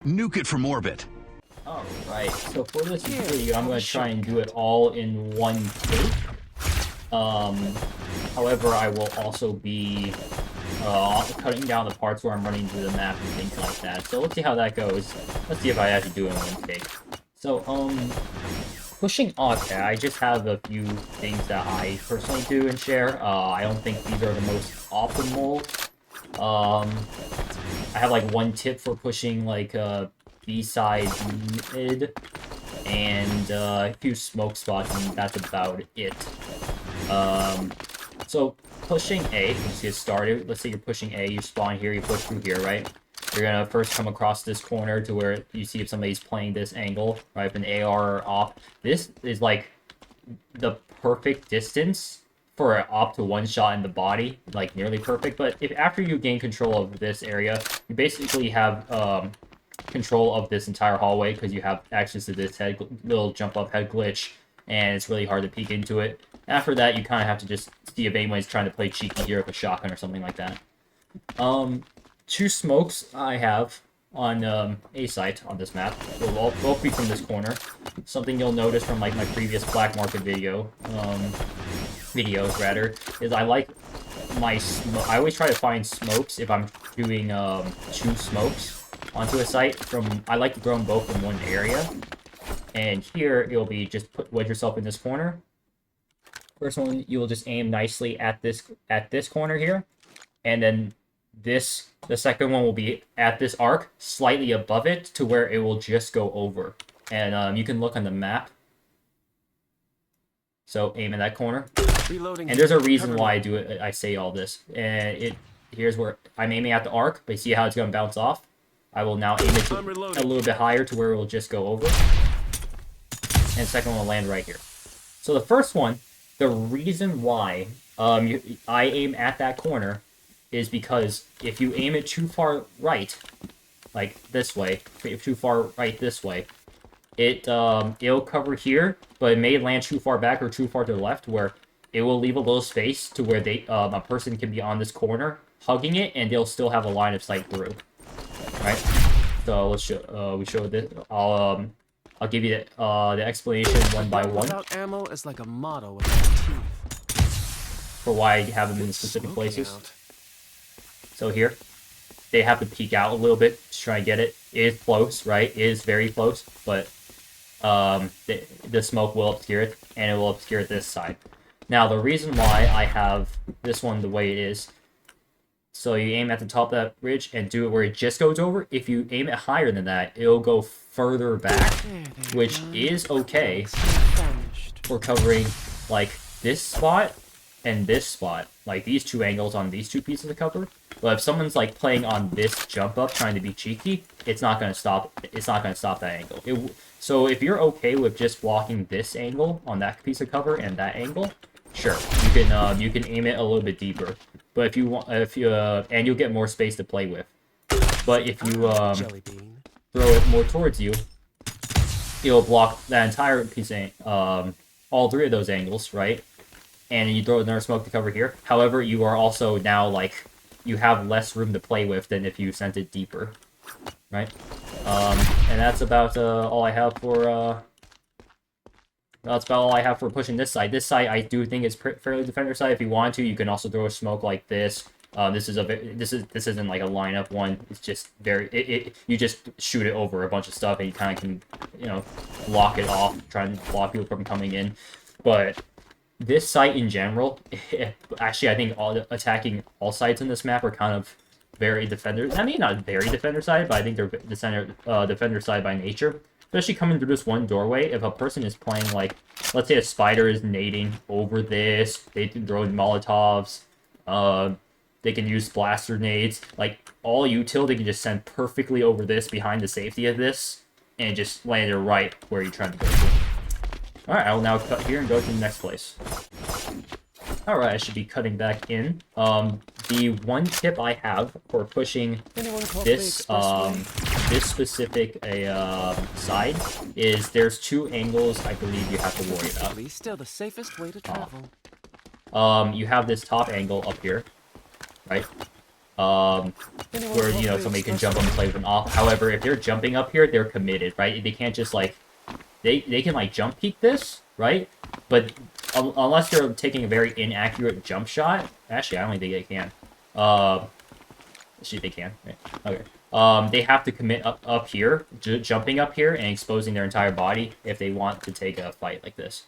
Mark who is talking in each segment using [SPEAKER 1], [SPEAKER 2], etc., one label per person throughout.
[SPEAKER 1] Nuke it from orbit.
[SPEAKER 2] Alright, so for this video, I'm going to try and do it all in one take. However, I will also be cutting down the parts where I'm running through the map and things like that. So let's see how that goes. Let's see if I actually do it in one take. So, pushing Akhet, I just have a few things that I personally do and share. I don't think these are the most optimal. I have like one tip for pushing like B-side mid and a few smoke spots, and that's about it. So pushing A, let's get started. Let's say you're pushing A, you spawn here, you push through here, right? You're gonna first come across this corner to where you see if somebody's playing this angle, right? If an AR off. This is like the perfect distance for an op to one shot in the body, like nearly perfect. But if after you gain control of this area, you basically have control of this entire hallway because you have access to this little jump up head glitch, and it's really hard to peek into it. After that, you kind of have to just see if anybody's trying to play cheeky here with a shotgun or something like that. Two smokes I have on A site on this map will both be from this corner. Something you'll notice from like my previous black market videos rather, is I like my I always try to find smokes if I'm doing two smokes onto a site. I like to throw them both in one area, and here it'll be just wedge yourself in this corner. First one, you will just aim nicely at this corner here, and then the second one will be at this arc, slightly above it, to where it will just go over. And you can look on the map. So aim in that corner. Reloading. And there's a reason why I do it. I say all this, and here's where I'm aiming at the arc, but you see how it's going to bounce off. I will now aim it a little bit higher to where it will just go over, and the second one will land right here. So the first one, the reason why I aim at that corner is because if you aim it too far right, like this way, too far right this way, it'll cover here, but it may land too far back or too far to the left, where it will leave a little space to where a person can be on this corner hugging it, and they'll still have a line of sight through. Right? So let's we show this. I'll give you the explanation one by one.
[SPEAKER 3] Without ammo is like a model without teeth.
[SPEAKER 2] For why I have them in specific places. So here, they have to peek out a little bit to try and get it. It is close, right? It is very close, but the smoke will obscure it, and it will obscure this side. Now, the reason why I have this one the way it is, so you aim at the top of that ridge and do it where it just goes over. If you aim it higher than that, it'll go further back, which is okay for covering like this spot and this spot, like these two angles on these two pieces of cover. But if someone's like playing on this jump up, trying to be cheeky, it's not gonna stop. It's not gonna stop that angle. So if you're okay with just blocking this angle on that piece of cover and that angle, sure, you can aim it a little bit deeper. But if you want, and you'll get more space to play with. But if you throw it more towards you, it'll block that entire piece of all three of those angles, right? And you throw another smoke to cover here. However, you are also now like you have less room to play with than if you sent it deeper, right? And that's about all I have for. That's about all I have for pushing this side. This side, I do think is fairly defender side. If you want to, you can also throw a smoke like this. This isn't like a lineup one. It's just you just shoot it over a bunch of stuff, and you kind of can block it off, try and block people from coming in. But this site in general, actually, I think attacking all sites in this map are kind of very defender. I mean, not very defender side, but I think they're defender side by nature. Especially coming through this one doorway, if a person is playing, like, let's say a spider is nading over this, they can throw Molotovs, they can use blaster nades, like, all util, they can just send perfectly over this, behind the safety of this, and just land it right where you're trying to go to. Alright, I will now cut here and go to the next place. Alright, I should be cutting back in. The one tip I have for pushing this this specific side is there's two angles I believe you have to worry about.
[SPEAKER 3] Still the safest way to travel.
[SPEAKER 2] You have this top angle up here, right? where, you know, somebody can jump on the play with an off. However, if they're jumping up here, they're committed, right? They can't just, like, they can, like, jump peek this, right? But unless they're taking a very inaccurate jump shot, actually, I don't think they can. Actually, they can, right? Okay. They have to commit up here, jumping up here and exposing their entire body if they want to take a fight like this.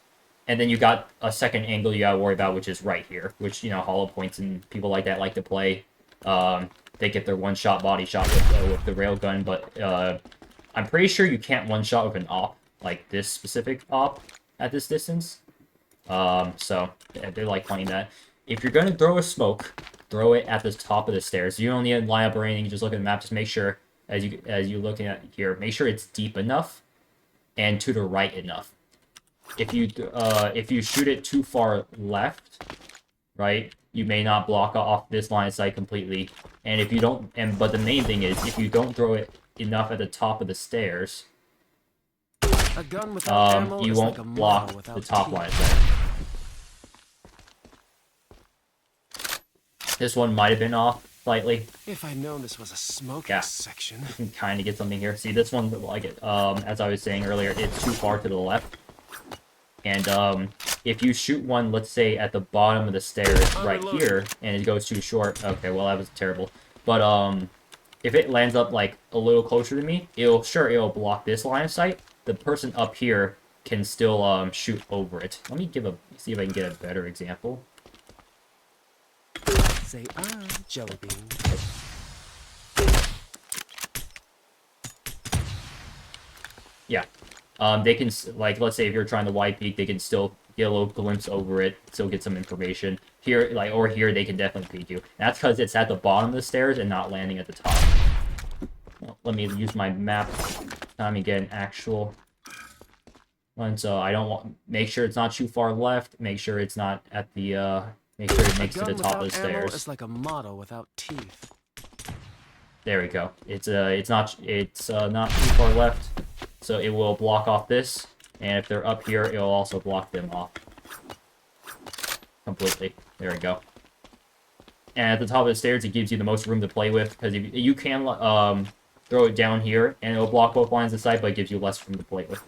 [SPEAKER 2] And then you got a second angle you gotta worry about, which is right here, which, you know, hollow points and people like that like to play. They get their one-shot body shot with the railgun, but I'm pretty sure you can't one-shot with an op, like this specific op, at this distance. So they're like playing that. If you're gonna throw a smoke, throw it at the top of the stairs. You don't need to line up or anything. You just look at the map. Just make sure, as you're looking at here, make sure it's deep enough and to the right enough. If you shoot it too far left, right, you may not block off this line of sight completely. And if you don't, but the main thing is, if you don't throw it enough at the top of the stairs,
[SPEAKER 3] A gun without ammo
[SPEAKER 2] you
[SPEAKER 3] is
[SPEAKER 2] won't
[SPEAKER 3] like a
[SPEAKER 2] block
[SPEAKER 3] model without
[SPEAKER 2] the top
[SPEAKER 3] teeth.
[SPEAKER 2] line of sight. This one might have been off slightly.
[SPEAKER 3] If I'd known this was a smoking
[SPEAKER 2] Yeah.
[SPEAKER 3] section.
[SPEAKER 2] You can kind of get something here. See, this one, like it, as I was saying earlier, it's too far to the left. And if you shoot one, let's say at the bottom of the stairs right here, and it goes too short, okay, well that was terrible. But if it lands up like a little closer to me, it'll block this line of sight. The person up here can still shoot over it. Let me see if I can get a better example.
[SPEAKER 3] Say jelly bean.
[SPEAKER 2] Yeah. They can, like, let's say if you're trying to wide peek, they can still get a little glimpse over it, still get some information. Here, like, or here, they can definitely peek you. And that's because it's at the bottom of the stairs and not landing at the top. Well, let me use my map time and get an actual one. So I don't want, make sure it's not too far left, make sure it's not at the, make sure it makes it to the top of the stairs.
[SPEAKER 3] It's like a model without teeth.
[SPEAKER 2] There we go. It's not too far left. So it will block off this, and if they're up here, it'll also block them off. Completely. There we go. And at the top of the stairs, it gives you the most room to play with, because you can throw it down here, and it'll block both lines of sight, but it gives you less room to play with.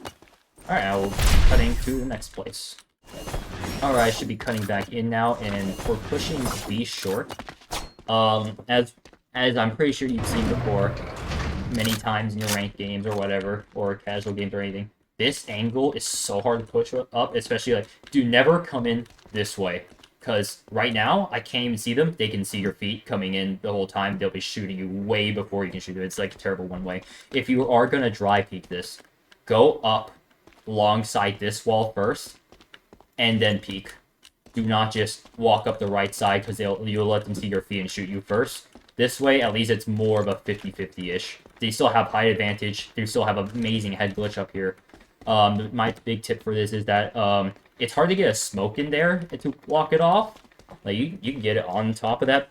[SPEAKER 2] Alright, I will be cutting to the next place. Alright, I should be cutting back in now, and for pushing B short, as I'm pretty sure you've seen before, many times in your ranked games or whatever, or casual games or anything, this angle is so hard to push up, especially, like, do never come in this way, because right now, I can't even see them. They can see your feet coming in the whole time. They'll be shooting you way before you can shoot them. It's, like, a terrible one-way. If you are going to dry peek this, go up alongside this wall first, and then peek. Do not just walk up the right side, because you'll let them see your feet and shoot you first. This way, at least it's more of a 50-50-ish. They still have height advantage. They still have amazing head glitch up here. My big tip for this is that it's hard to get a smoke in there to block it off. Like, you can get it on top of that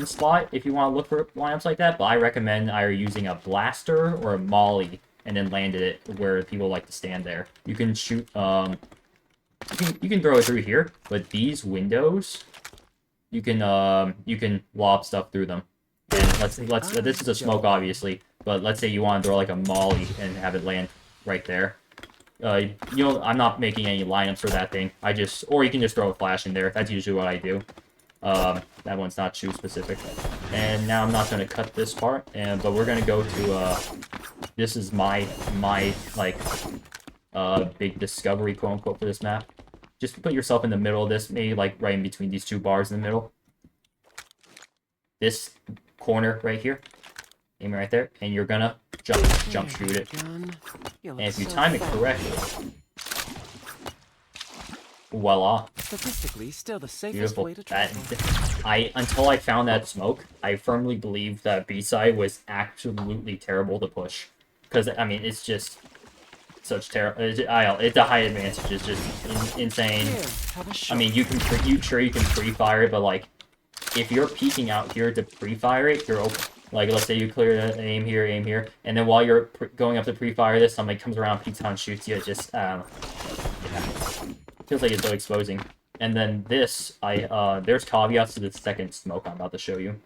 [SPEAKER 2] spot if you want to look for lineups like that, but I recommend either using a blaster or a molly and then landed it where people like to stand there. You can shoot, you can throw it through here, but these windows, you can lob stuff through them. And this is a smoke, obviously, but let's say you want to throw like a molly and have it land right there. I'm not making any lineups for that thing. Or you can just throw a flash in there. That's usually what I do. That one's not too specific. And now I'm not going to cut this part, but we're going to go to, this is my like, big discovery, quote unquote, for this map. Just put yourself in the middle of this, maybe like right in between these two bars in the middle. This corner right here. Aim right there, and you're gonna jump shoot it. And if you time it correctly, voila.
[SPEAKER 3] Statistically, still the safest
[SPEAKER 2] Beautiful.
[SPEAKER 3] way to travel.
[SPEAKER 2] Until I found that smoke, I firmly believed that B-side was absolutely terrible to push. Because, I mean, it's just such terrible. It's a high advantage. It's just insane.
[SPEAKER 3] Here, have a shot.
[SPEAKER 2] I mean, you can pre-fire it, but like, if you're peeking out here to pre-fire it, you're open. Like, let's say you clear aim here, and then while you're going up to pre-fire this, somebody comes around, peeks on, shoots you. It just, yeah. Feels like it's so exposing. And then this, there's caveats to the second smoke I'm about to show you.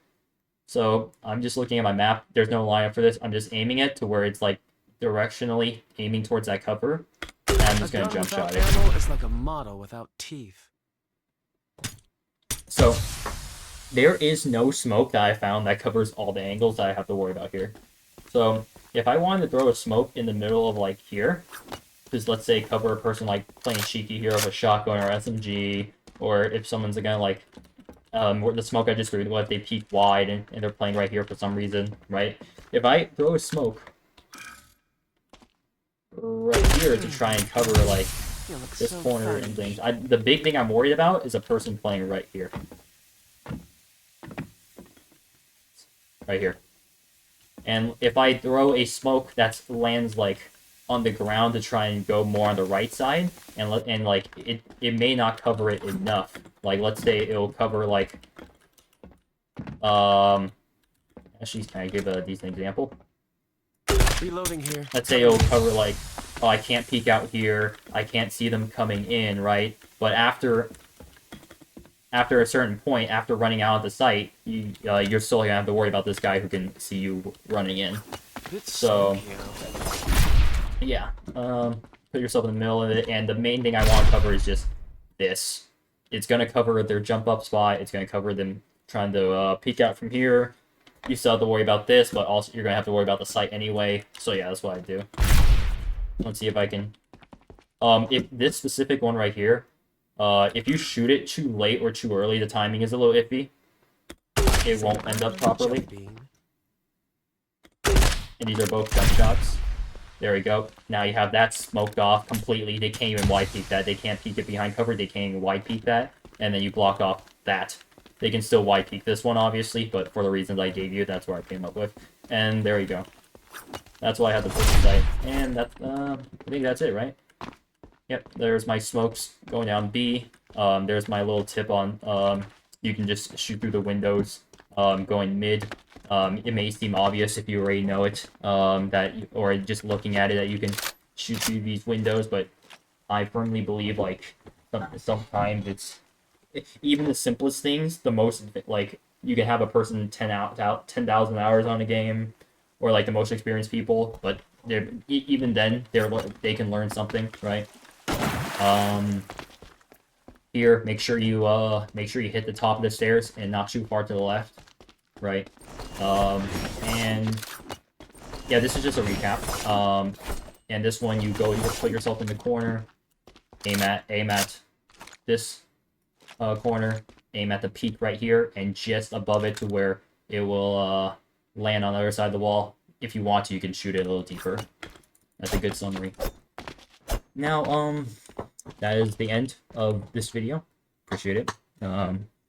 [SPEAKER 2] So I'm just looking at my map. There's no lineup for this. I'm just aiming it to where it's like directionally aiming towards that cover. And I'm just gonna jump shot it.
[SPEAKER 3] Ammo is like a model without teeth.
[SPEAKER 2] So there is no smoke that I found that covers all the angles that I have to worry about here. So if I wanted to throw a smoke in the middle of like here, just let's say cover a person like playing cheeky here with a shotgun or SMG, or if someone's gonna like the smoke I just threw, what if they peek wide and they're playing right here for some reason, right? If I throw a smoke right here to try and cover like this corner and things, the big thing I'm worried about is a person playing right here. Right here. And if I throw a smoke that lands like on the ground to try and go more on the right side, and like it may not cover it enough. Like let's say it'll cover like actually can I give a decent example?
[SPEAKER 3] Reloading here.
[SPEAKER 2] Let's say it'll cover like, oh, I can't peek out here, I can't see them coming in, right? But after a certain point, after running out of the site, you're still gonna have to worry about this guy who can see you running in. So, yeah, put yourself in the middle of it, and the main thing I want to cover is just this. It's gonna cover their jump up spot. It's gonna cover them trying to peek out from here. You still have to worry about this, but also you're gonna have to worry about the site anyway. So yeah, that's what I do. Let's see if I can. If this specific one right here. If you shoot it too late or too early, the timing is a little iffy. It won't end up properly. And these are both jump shots. There we go. Now you have that smoked off completely. They can't even wide peek that. They can't peek it behind cover. They can't even wide peek that. And then you block off that. They can still wide peek this one, obviously, but for the reasons I gave you, that's where I came up with. And there you go. That's why I had the push site. And that, I think that's it, right? Yep, there's my smokes going down B. There's my little tip on, you can just shoot through the windows, going mid. It may seem obvious if you already know it, or just looking at it that you can shoot through these windows, but I firmly believe, like, sometimes it's, even the simplest things, the most, like, you can have a person 10,000 hours on a game, or, like, the most experienced people, but even then, they can learn something, right? Here, make sure you hit the top of the stairs and not too far to the left, right? And yeah, this is just a recap. And this one, you put yourself in the corner, aim at this corner, aim at the peak right here, and just above it to where it will land on the other side of the wall. If you want to, you can shoot it a little deeper. That's a good summary. Now, that is the end of this video. Appreciate it.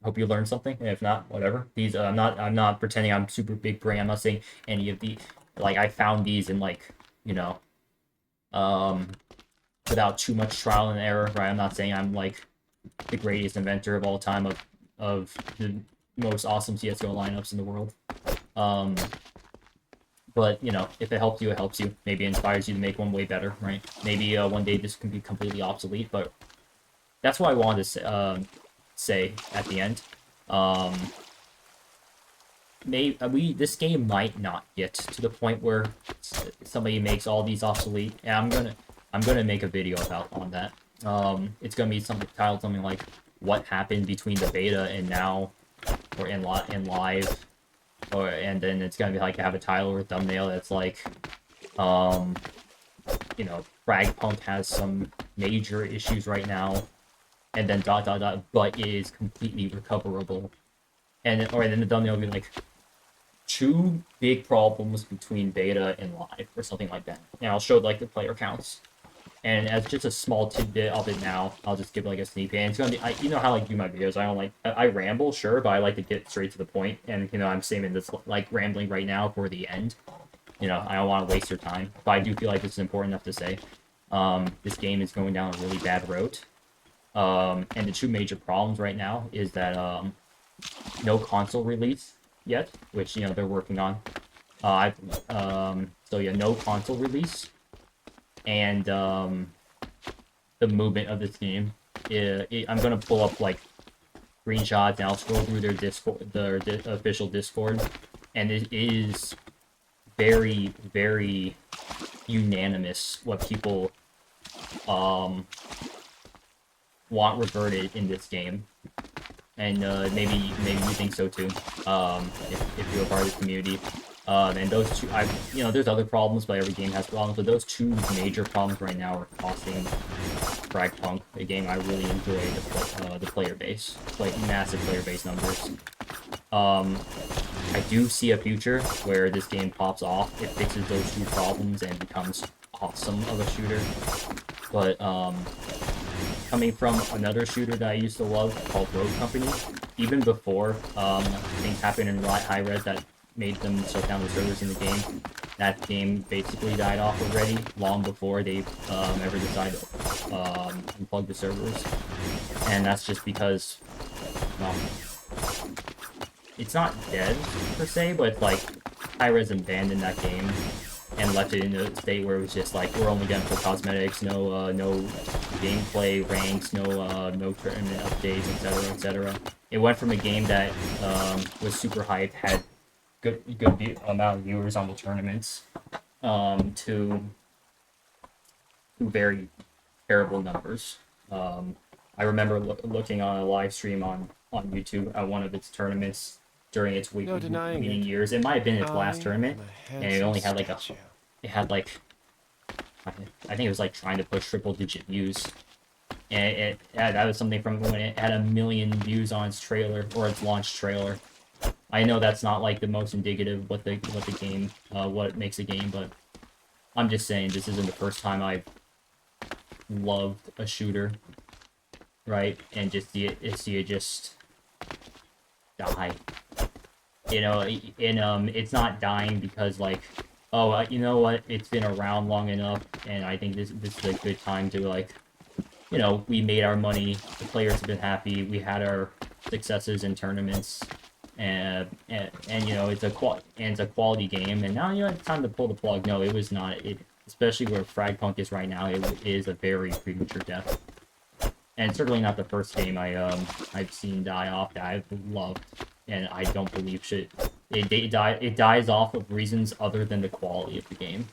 [SPEAKER 2] Hope you learned something. And if not, whatever. These, I'm not pretending I'm super big brain. I'm not saying any of the, like, I found these in, like, you know, without too much trial and error, right? I'm not saying I'm, like, the greatest inventor of all time of the most awesome CSGO lineups in the world. But, you know, if it helps you, it helps you. Maybe it inspires you to make one way better, right? Maybe one day this can be completely obsolete, but that's what I wanted to say at the end. This game might not get to the point where somebody makes all these obsolete, and I'm gonna make a video on that. It's gonna be titled something like "What Happened Between the Beta and Now," or in live. And then it's gonna be like have a title or a thumbnail that's like, you know, FragPunk has some major issues right now, and then ... but it is completely recoverable, and then the thumbnail will be like 2 big problems between beta and live or something like that, and I'll show like the player counts. And as just a small tidbit of it now, I'll just give like a sneak peek. And it's gonna be, you know how I like do my videos. I ramble, sure, but I like to get straight to the point. And you know, I'm saving this like rambling right now for the end. You know, I don't want to waste your time, but I do feel like this is important enough to say. This game is going down a really bad road. And the 2 major problems right now is that no console release yet, which you know they're working on. So yeah, no console release. And the movement of this game, I'm gonna pull up like screenshots, and I'll scroll through their Discord, their official Discord, and it is very, very unanimous what people want reverted in this game. And maybe you think so too, if you're a part of the community. And those two, there's other problems, but every game has problems. But those two major problems right now are costing FragPunk, a game I really enjoy the player base, like massive player base numbers. I do see a future where this game pops off, it fixes those two problems, and becomes awesome of a shooter. But coming from another shooter that I used to love called Rogue Company, even before things happened in High Res that made them shut down the servers in the game, that game basically died off already, long before they ever decided to unplug the servers. And that's just because, well, it's not dead per se, but it's like High Res abandoned that game and left it in a state where it was just like, we're only going for cosmetics, no gameplay ranks, no tournament updates, etc., etc. It went from a game that was super hyped, had good amount of viewers on the tournaments, to very terrible numbers. I remember looking on a live stream on YouTube at one of its tournaments during its winning years. It might have been its last tournament, and it only had like I think it was like trying to push triple-digit views. And that was something from when it had 1 million views on its trailer, or its launch trailer. I know that's not like the most indicative of what makes a game, but I'm just saying this isn't the first time I've loved a shooter, right? And just see it just die. You know, and it's not dying because like, oh, you know what? It's been around long enough, and I think this is a good time to, like, you know, we made our money. The players have been happy. We had our successes in tournaments, and you know, it's a quality game. And now, you know, it's time to pull the plug. No, it was not. Especially where FragPunk is right now, it is a very premature death. And certainly not the first game I've seen die off that I've loved, and I don't believe it dies off of reasons other than the quality of the game.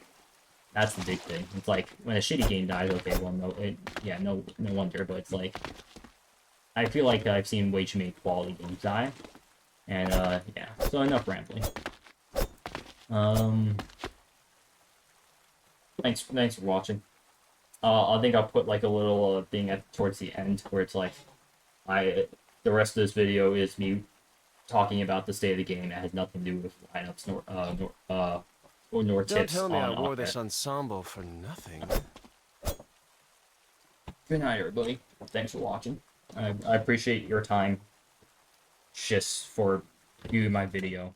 [SPEAKER 2] That's the big thing. It's like, when a shitty game dies, okay, well, no wonder, but it's like, I feel like I've seen way too many quality games die, and, yeah, so enough rambling. Thanks for watching. I think I'll put, like, a little, thing towards the end, where it's like, the rest of this video is me talking about the state of the game. It has nothing to do with lineups, nor
[SPEAKER 3] Don't
[SPEAKER 2] tips
[SPEAKER 3] tell me I
[SPEAKER 2] on
[SPEAKER 3] wore
[SPEAKER 2] Akhet.
[SPEAKER 3] this ensemble for nothing.
[SPEAKER 2] Good night, everybody. Thanks for watching. I appreciate your time just for viewing my video.